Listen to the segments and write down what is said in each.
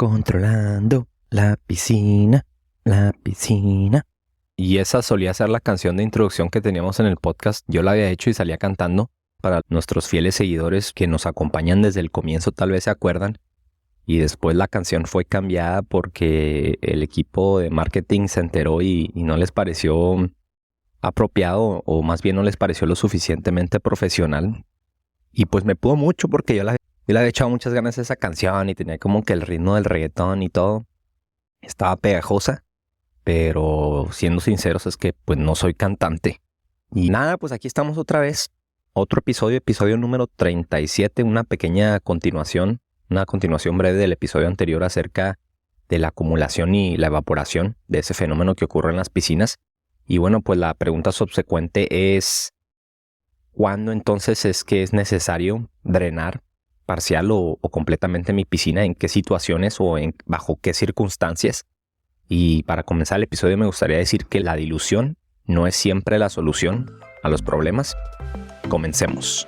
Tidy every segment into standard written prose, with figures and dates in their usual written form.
Controlando la piscina, la piscina. Y esa solía ser la canción de introducción que teníamos en el podcast. Yo la había hecho y salía cantando. Para nuestros fieles seguidores que nos acompañan desde el comienzo tal vez se acuerdan. Y después la canción fue cambiada porque el equipo de marketing se enteró y no les pareció apropiado, o más bien no les pareció lo suficientemente profesional. Y pues me pudo mucho porque yo le había echado muchas ganas a esa canción y tenía como que el ritmo del reggaetón y todo. Estaba pegajosa, pero siendo sinceros es que pues no soy cantante. Y nada, pues aquí estamos otra vez. Otro episodio número 37, una pequeña continuación, una continuación breve del episodio anterior acerca de la acumulación y la evaporación, de ese fenómeno que ocurre en las piscinas. Y bueno, pues la pregunta subsecuente es: ¿cuándo entonces es que es necesario drenar parcial o completamente mi piscina? ¿En qué situaciones o bajo qué circunstancias? Y para comenzar el episodio me gustaría decir que la dilución no es siempre la solución a los problemas. Comencemos.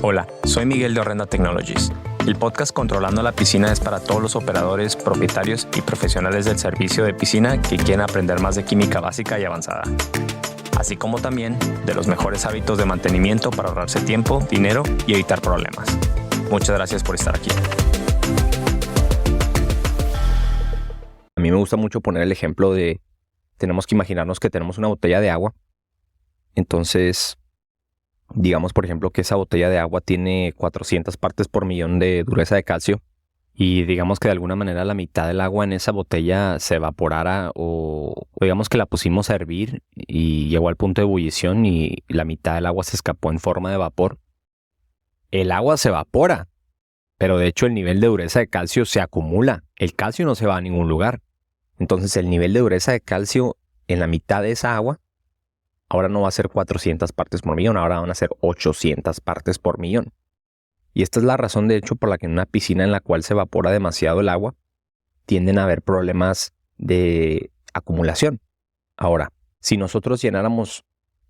Hola, soy Miguel de Orrenda Technologies. El podcast Controlando la Piscina es para todos los operadores, propietarios y profesionales del servicio de piscina que quieren aprender más de química básica y avanzada, así como también de los mejores hábitos de mantenimiento para ahorrarse tiempo, dinero y evitar problemas. Muchas gracias por estar aquí. A mí me gusta mucho poner el ejemplo de: tenemos que imaginarnos que tenemos una botella de agua. Entonces, digamos por ejemplo que esa botella de agua tiene 400 partes por millón de dureza de calcio. Y digamos que de alguna manera la mitad del agua en esa botella se evaporara, o digamos que la pusimos a hervir y llegó al punto de ebullición y la mitad del agua se escapó en forma de vapor. El agua se evapora, pero de hecho el nivel de dureza de calcio se acumula. El calcio no se va a ningún lugar. Entonces el nivel de dureza de calcio en la mitad de esa agua ahora no va a ser 400 partes por millón, ahora van a ser 800 partes por millón. Y esta es la razón de hecho por la que en una piscina en la cual se evapora demasiado el agua tienden a haber problemas de acumulación. Ahora, si nosotros llenáramos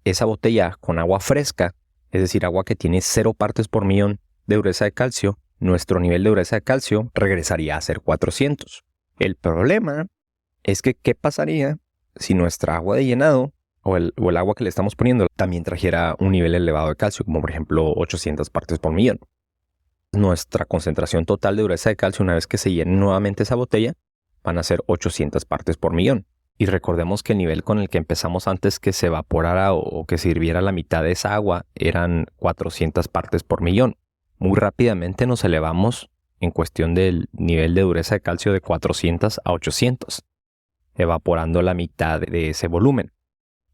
esa botella con agua fresca, es decir, agua que tiene 0 partes por millón de dureza de calcio, nuestro nivel de dureza de calcio regresaría a ser 400. El problema es que ¿qué pasaría si nuestra agua de llenado o el agua que le estamos poniendo también trajera un nivel elevado de calcio, como por ejemplo 800 partes por millón? Nuestra concentración total de dureza de calcio, una vez que se llene nuevamente esa botella, van a ser 800 partes por millón. Y recordemos que el nivel con el que empezamos antes que se evaporara o que se hirviera la mitad de esa agua eran 400 partes por millón. Muy rápidamente nos elevamos en cuestión del nivel de dureza de calcio de 400 a 800, evaporando la mitad de ese volumen.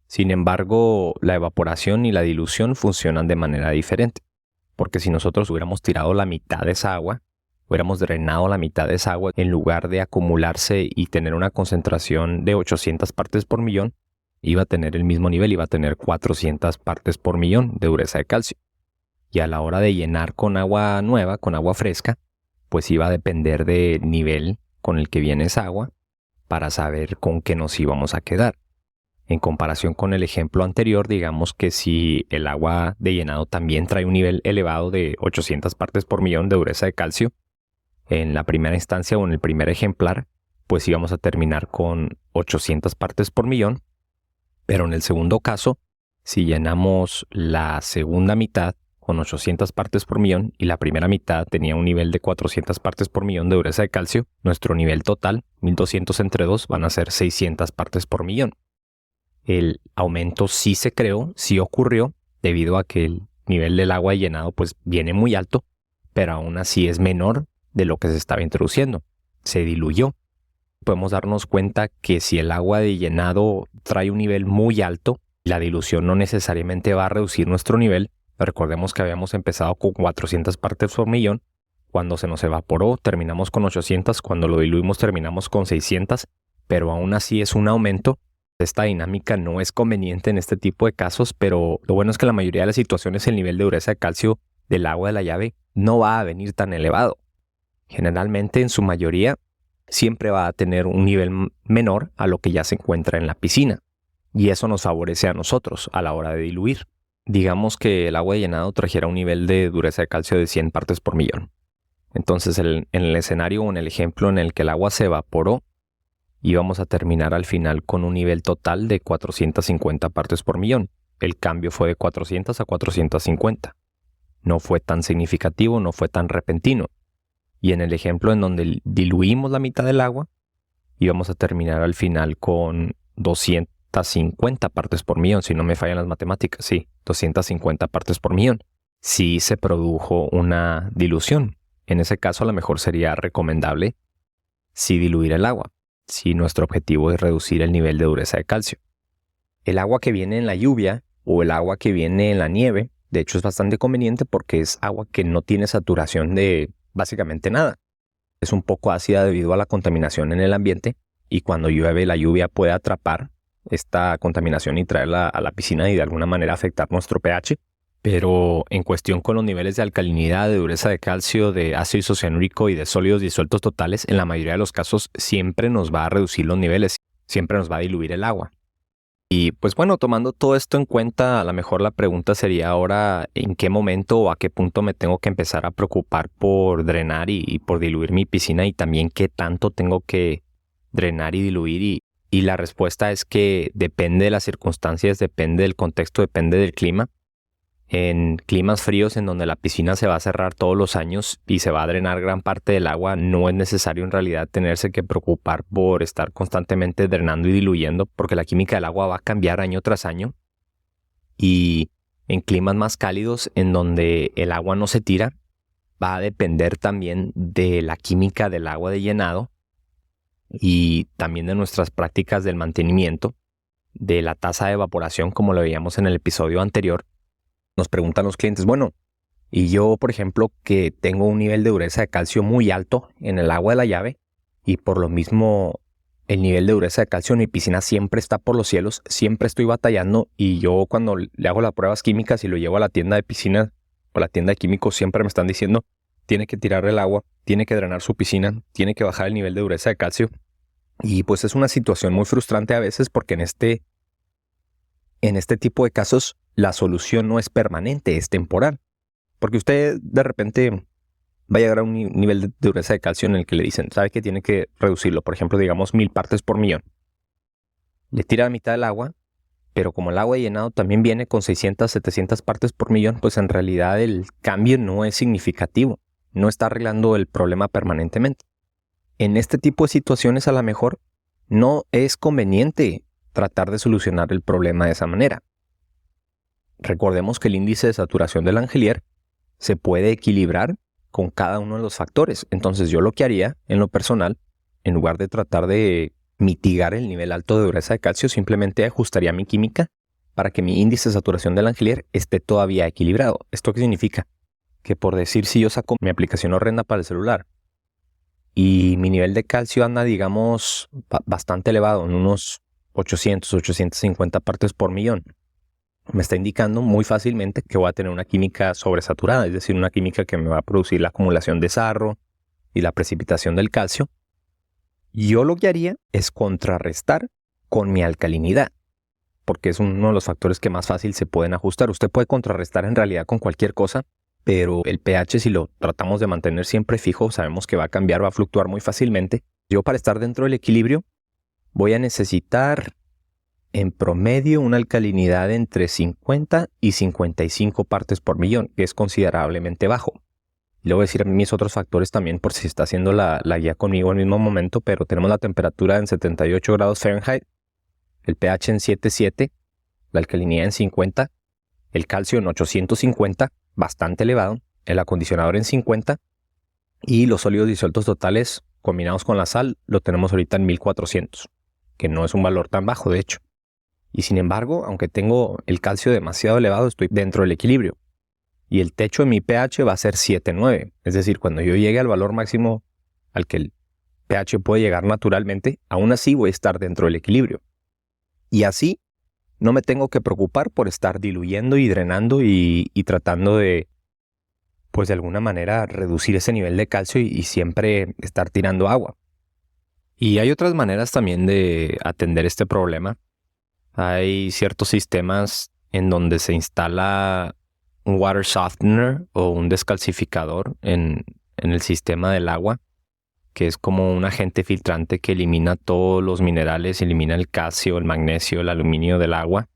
Sin embargo, la evaporación y la dilución funcionan de manera diferente, porque si nosotros hubiéramos tirado la mitad de esa agua, hubiéramos drenado la mitad de esa agua, en lugar de acumularse y tener una concentración de 800 partes por millón, iba a tener el mismo nivel, iba a tener 400 partes por millón de dureza de calcio. Y a la hora de llenar con agua nueva, con agua fresca, pues iba a depender del nivel con el que viene esa agua para saber con qué nos íbamos a quedar. En comparación con el ejemplo anterior, digamos que si el agua de llenado también trae un nivel elevado de 800 partes por millón de dureza de calcio, en la primera instancia o en el primer ejemplar, pues íbamos a terminar con 800 partes por millón. Pero en el segundo caso, si llenamos la segunda mitad con 800 partes por millón y la primera mitad tenía un nivel de 400 partes por millón de dureza de calcio, nuestro nivel total, 1200 entre 2, van a ser 600 partes por millón. El aumento sí se creó, sí ocurrió, debido a que el nivel del agua de llenado pues viene muy alto, pero aún así es menor de lo que se estaba introduciendo. Se diluyó. Podemos darnos cuenta que si el agua de llenado trae un nivel muy alto, la dilución no necesariamente va a reducir nuestro nivel. Recordemos que habíamos empezado con 400 partes por millón. Cuando se nos evaporó, terminamos con 800. Cuando lo diluimos, terminamos con 600. Pero aún así es un aumento. Esta dinámica no es conveniente en este tipo de casos, pero lo bueno es que en la mayoría de las situaciones el nivel de dureza de calcio del agua de la llave no va a venir tan elevado. Generalmente, en su mayoría, siempre va a tener un nivel menor a lo que ya se encuentra en la piscina. Y eso nos favorece a nosotros a la hora de diluir. digamos que el agua de llenado trajera un nivel de dureza de calcio de 100 partes por millón. Entonces, en el escenario o en el ejemplo en el que el agua se evaporó, íbamos a terminar al final con un nivel total de 450 partes por millón. El cambio fue de 400 a 450. No fue tan significativo, no fue tan repentino. Y en el ejemplo en donde diluimos la mitad del agua, íbamos a terminar al final con 250 partes por millón, si no me fallan las matemáticas, sí, 250 partes por millón. Sí se produjo una dilución. En ese caso, a lo mejor sería recomendable sí diluir el agua, si nuestro objetivo es reducir el nivel de dureza de calcio. El agua que viene en la lluvia o el agua que viene en la nieve, de hecho es bastante conveniente porque es agua que no tiene saturación de básicamente nada. Es un poco ácida debido a la contaminación en el ambiente y cuando llueve la lluvia puede atrapar esta contaminación y traerla a la piscina y de alguna manera afectar nuestro pH. Pero en cuestión con los niveles de alcalinidad, de dureza de calcio, de ácido isocianúrico y de sólidos disueltos totales, en la mayoría de los casos siempre nos va a reducir los niveles, siempre nos va a diluir el agua. Y pues bueno, tomando todo esto en cuenta, a lo mejor la pregunta sería ahora en qué momento o a qué punto me tengo que empezar a preocupar por drenar y por diluir mi piscina y también qué tanto tengo que drenar y diluir. Y la respuesta es que depende de las circunstancias, depende del contexto, depende del clima. En climas fríos en donde la piscina se va a cerrar todos los años y se va a drenar gran parte del agua, no es necesario en realidad tenerse que preocupar por estar constantemente drenando y diluyendo, porque la química del agua va a cambiar año tras año. Y en climas más cálidos en donde el agua no se tira, va a depender también de la química del agua de llenado y también de nuestras prácticas del mantenimiento, de la tasa de evaporación como lo veíamos en el episodio anterior. Nos preguntan los clientes, bueno, y yo, por ejemplo, que tengo un nivel de dureza de calcio muy alto en el agua de la llave y por lo mismo el nivel de dureza de calcio en mi piscina siempre está por los cielos, siempre estoy batallando y yo cuando le hago las pruebas químicas y lo llevo a la tienda de piscina o la tienda de químicos siempre me están diciendo, tiene que tirar el agua, tiene que drenar su piscina, tiene que bajar el nivel de dureza de calcio. Y pues es una situación muy frustrante a veces porque en este tipo de casos la solución no es permanente, es temporal. Porque usted de repente va a llegar a un nivel de dureza de calcio en el que le dicen, sabe que tiene que reducirlo, por ejemplo, digamos 1000 partes por millón. Le tira la mitad del agua, pero como el agua de llenado también viene con 600, 700 partes por millón, pues en realidad el cambio no es significativo, no está arreglando el problema permanentemente. En este tipo de situaciones a lo mejor no es conveniente tratar de solucionar el problema de esa manera. Recordemos que el índice de saturación del Langelier se puede equilibrar con cada uno de los factores. Entonces yo lo que haría en lo personal, en lugar de tratar de mitigar el nivel alto de dureza de calcio, simplemente ajustaría mi química para que mi índice de saturación del Langelier esté todavía equilibrado. ¿Esto qué significa? Que por decir si yo saco mi aplicación Horrenda para el celular y mi nivel de calcio anda, digamos, bastante elevado, en unos 800, 850 partes por millón, me está indicando muy fácilmente que voy a tener una química sobresaturada, es decir, una química que me va a producir la acumulación de sarro y la precipitación del calcio. Yo lo que haría es contrarrestar con mi alcalinidad, porque es uno de los factores que más fácil se pueden ajustar. Usted puede contrarrestar en realidad con cualquier cosa, pero el pH, si lo tratamos de mantener siempre fijo, sabemos que va a cambiar, va a fluctuar muy fácilmente. Yo, para estar dentro del equilibrio, voy a necesitar en promedio una alcalinidad entre 50 y 55 partes por millón, que es considerablemente bajo. Y le voy a decir mis otros factores también por si está haciendo la guía conmigo en el mismo momento, pero tenemos la temperatura en 78 grados Fahrenheit, el pH en 7,7, la alcalinidad en 50, el calcio en 850, bastante elevado, el acondicionador en 50 y los sólidos disueltos totales combinados con la sal lo tenemos ahorita en 1400, que no es un valor tan bajo de hecho. Y sin embargo, aunque tengo el calcio demasiado elevado, estoy dentro del equilibrio. Y el techo de mi pH va a ser 7,9. Es decir, cuando yo llegue al valor máximo al que el pH puede llegar naturalmente, aún así voy a estar dentro del equilibrio. Y así no me tengo que preocupar por estar diluyendo y drenando y tratando de, pues de alguna manera, reducir ese nivel de calcio y siempre estar tirando agua. Y hay otras maneras también de atender este problema. Hay ciertos sistemas en donde se instala un water softener o un descalcificador en el sistema del agua, que es como un agente filtrante que elimina todos los minerales, elimina el calcio, el magnesio, el aluminio del agua.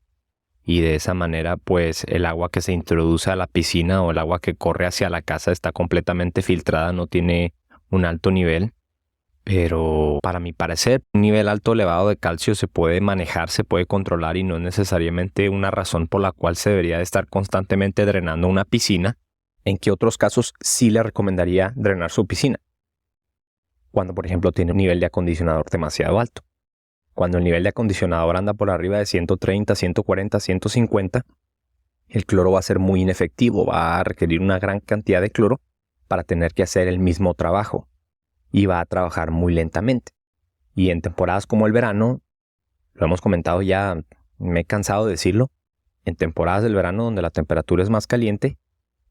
Y de esa manera, pues el agua que se introduce a la piscina o el agua que corre hacia la casa está completamente filtrada, no tiene un alto nivel. Pero para mi parecer, un nivel alto o elevado de calcio se puede manejar, se puede controlar y no es necesariamente una razón por la cual se debería de estar constantemente drenando una piscina. ¿En qué otros casos sí le recomendaría drenar su piscina? Cuando, por ejemplo, tiene un nivel de acondicionador demasiado alto. Cuando el nivel de acondicionador anda por arriba de 130, 140, 150, el cloro va a ser muy inefectivo, va a requerir una gran cantidad de cloro para tener que hacer el mismo trabajo y va a trabajar muy lentamente. Y en temporadas como el verano, lo hemos comentado ya, me he cansado de decirlo, en temporadas del verano donde la temperatura es más caliente,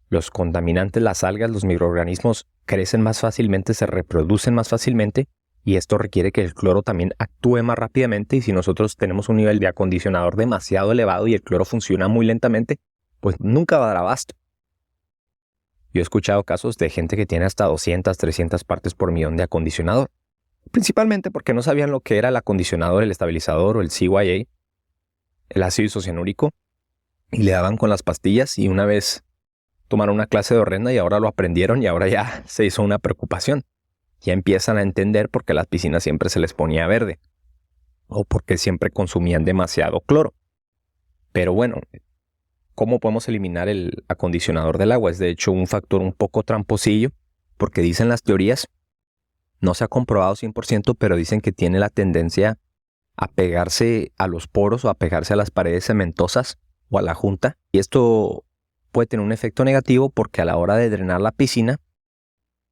los contaminantes, las algas, los microorganismos crecen más fácilmente, se reproducen más fácilmente. Y esto requiere que el cloro también actúe más rápidamente y si nosotros tenemos un nivel de acondicionador demasiado elevado y el cloro funciona muy lentamente, pues nunca va a dar abasto. Yo he escuchado casos de gente que tiene hasta 200, 300 partes por millón de acondicionador. Principalmente porque no sabían lo que era el acondicionador, el estabilizador o el CYA, el ácido isocianúrico, y le daban con las pastillas y una vez tomaron una clase de horrenda y ahora lo aprendieron y ahora ya se hizo una preocupación. Ya empiezan a entender por qué las piscinas siempre se les ponía verde o porque siempre consumían demasiado cloro. Pero bueno, ¿cómo podemos eliminar el acondicionador del agua? Es de hecho un factor un poco tramposillo porque dicen las teorías, no se ha comprobado 100%, pero dicen que tiene la tendencia a pegarse a los poros o a pegarse a las paredes cementosas o a la junta. Y esto puede tener un efecto negativo porque a la hora de drenar la piscina,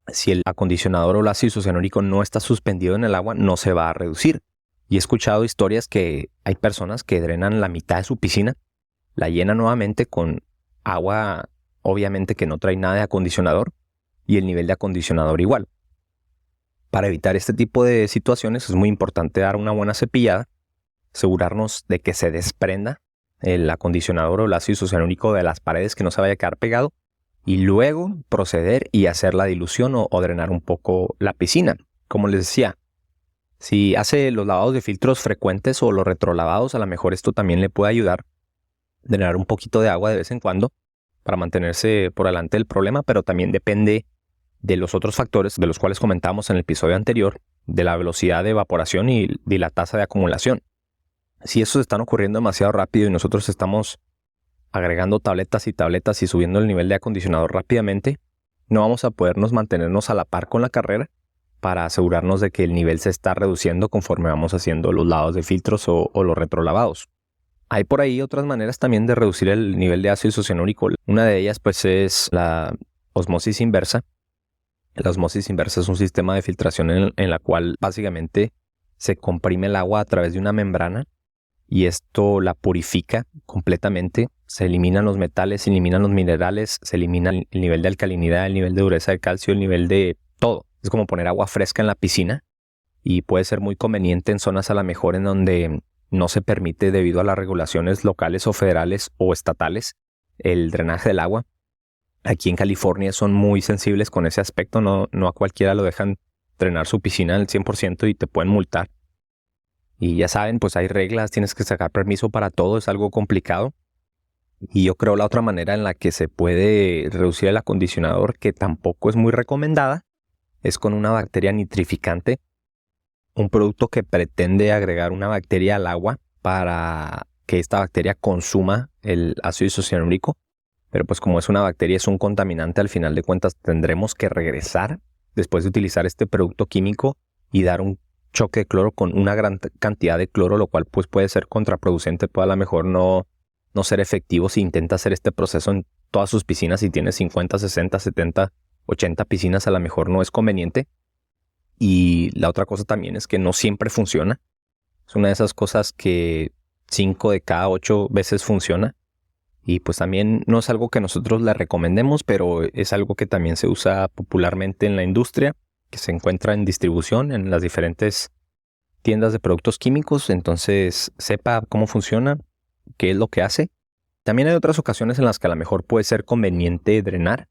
si el acondicionador o el ácido isocianúrico no está suspendido en el agua, no se va a reducir. Y he escuchado historias que hay personas que drenan la mitad de su piscina, la llenan nuevamente con agua, obviamente que no trae nada de acondicionador, y el nivel de acondicionador igual. Para evitar este tipo de situaciones es muy importante dar una buena cepillada, asegurarnos de que se desprenda el acondicionador o el ácido isocianúrico de las paredes, que no se vaya a quedar pegado, y luego proceder y hacer la dilución o drenar un poco la piscina. Como les decía, si hace los lavados de filtros frecuentes o los retrolavados, a lo mejor esto también le puede ayudar a drenar un poquito de agua de vez en cuando para mantenerse por delante del problema, pero también depende de los otros factores de los cuales comentamos en el episodio anterior, de la velocidad de evaporación y de la tasa de acumulación. Si estos están ocurriendo demasiado rápido y nosotros estamos agregando tabletas y tabletas y subiendo el nivel de acondicionador rápidamente, no vamos a podernos mantenernos a la par con la carrera para asegurarnos de que el nivel se está reduciendo conforme vamos haciendo los lavados de filtros o los retrolavados. Hay por ahí otras maneras también de reducir el nivel de ácido isocianúrico. Una de ellas pues es la osmosis inversa. La osmosis inversa es un sistema de filtración en la cual básicamente se comprime el agua a través de una membrana y esto la purifica completamente. Se eliminan los metales, se eliminan los minerales, se elimina el nivel de alcalinidad, el nivel de dureza de calcio, el nivel de todo. Es como poner agua fresca en la piscina y puede ser muy conveniente en zonas a lo mejor en donde no se permite debido a las regulaciones locales o federales o estatales el drenaje del agua. Aquí en California son muy sensibles con ese aspecto, no a cualquiera lo dejan drenar su piscina al 100% y te pueden multar. Y ya saben, pues hay reglas, tienes que sacar permiso para todo, es algo complicado. Y yo creo la otra manera en la que se puede reducir el acondicionador, que tampoco es muy recomendada, es con una bacteria nitrificante, un producto que pretende agregar una bacteria al agua para que esta bacteria consuma el ácido isocianúrico. Pero pues como es una bacteria, es un contaminante, al final de cuentas tendremos que regresar después de utilizar este producto químico y dar un choque de cloro con una gran cantidad de cloro, lo cual pues puede ser contraproducente, puede a lo mejor no ser efectivo si intenta hacer este proceso en todas sus piscinas. Si tienes 50, 60, 70, 80 piscinas, a lo mejor no es conveniente. Y la otra cosa también es que no siempre funciona. Es una de esas cosas que 5 de cada 8 veces funciona. Y pues también no es algo que nosotros le recomendemos, pero es algo que también se usa popularmente en la industria, que se encuentra en distribución en las diferentes tiendas de productos químicos. Entonces sepa cómo funciona, qué es lo que hace También hay otras ocasiones en las que a lo mejor puede ser conveniente drenar.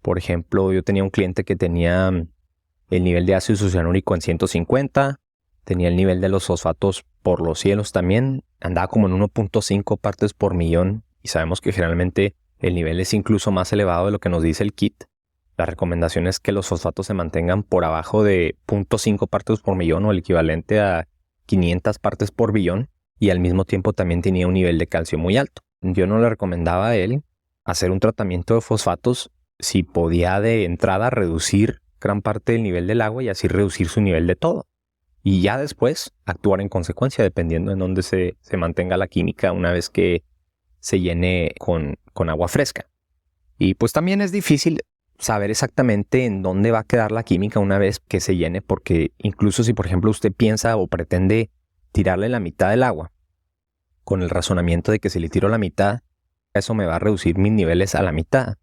Por ejemplo, yo tenía un cliente que tenía el nivel de ácido cianúrico en 150, tenía el nivel de los fosfatos por los cielos también, andaba como en 1.5 partes por millón y sabemos que generalmente el nivel es incluso más elevado de lo que nos dice el kit. La recomendación es que los fosfatos se mantengan por abajo de 0.5 partes por millón o el equivalente a 500 partes por billón, y al mismo tiempo también tenía un nivel de calcio muy alto. Yo no le recomendaba a él hacer un tratamiento de fosfatos si podía de entrada reducir gran parte del nivel del agua y así reducir su nivel de todo. Y ya después actuar en consecuencia dependiendo en dónde se mantenga la química una vez que se llene con agua fresca. Y pues también es difícil saber exactamente en dónde va a quedar la química una vez que se llene, porque incluso si por ejemplo usted piensa o pretende tirarle la mitad del agua con el razonamiento de que si le tiro la mitad, eso me va a reducir mis niveles a la mitad.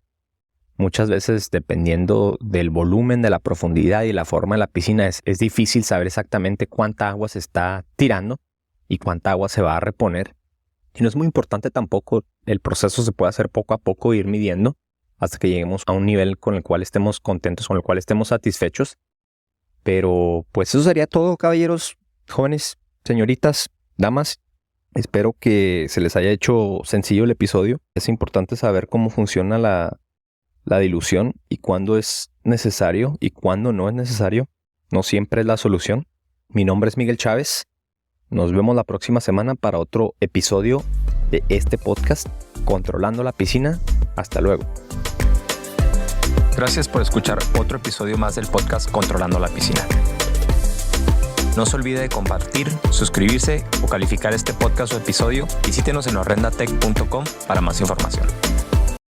Muchas veces, dependiendo del volumen, de la profundidad y la forma de la piscina, es difícil saber exactamente cuánta agua se está tirando y cuánta agua se va a reponer. Y no es muy importante tampoco, el proceso se puede hacer poco a poco, ir midiendo hasta que lleguemos a un nivel con el cual estemos contentos, con el cual estemos satisfechos. Pero pues eso sería todo, caballeros, jóvenes, señoritas, damas. Espero que se les haya hecho sencillo el episodio. Es importante saber cómo funciona la dilución y cuándo es necesario y cuándo no es necesario. No siempre es la solución. Mi nombre es Miguel Chávez. Nos vemos la próxima semana para otro episodio de este podcast, Controlando la Piscina. Hasta luego. Gracias por escuchar otro episodio más del podcast Controlando la Piscina. No se olvide de compartir, suscribirse o calificar este podcast o episodio. Visítenos en horrendatech.com para más información.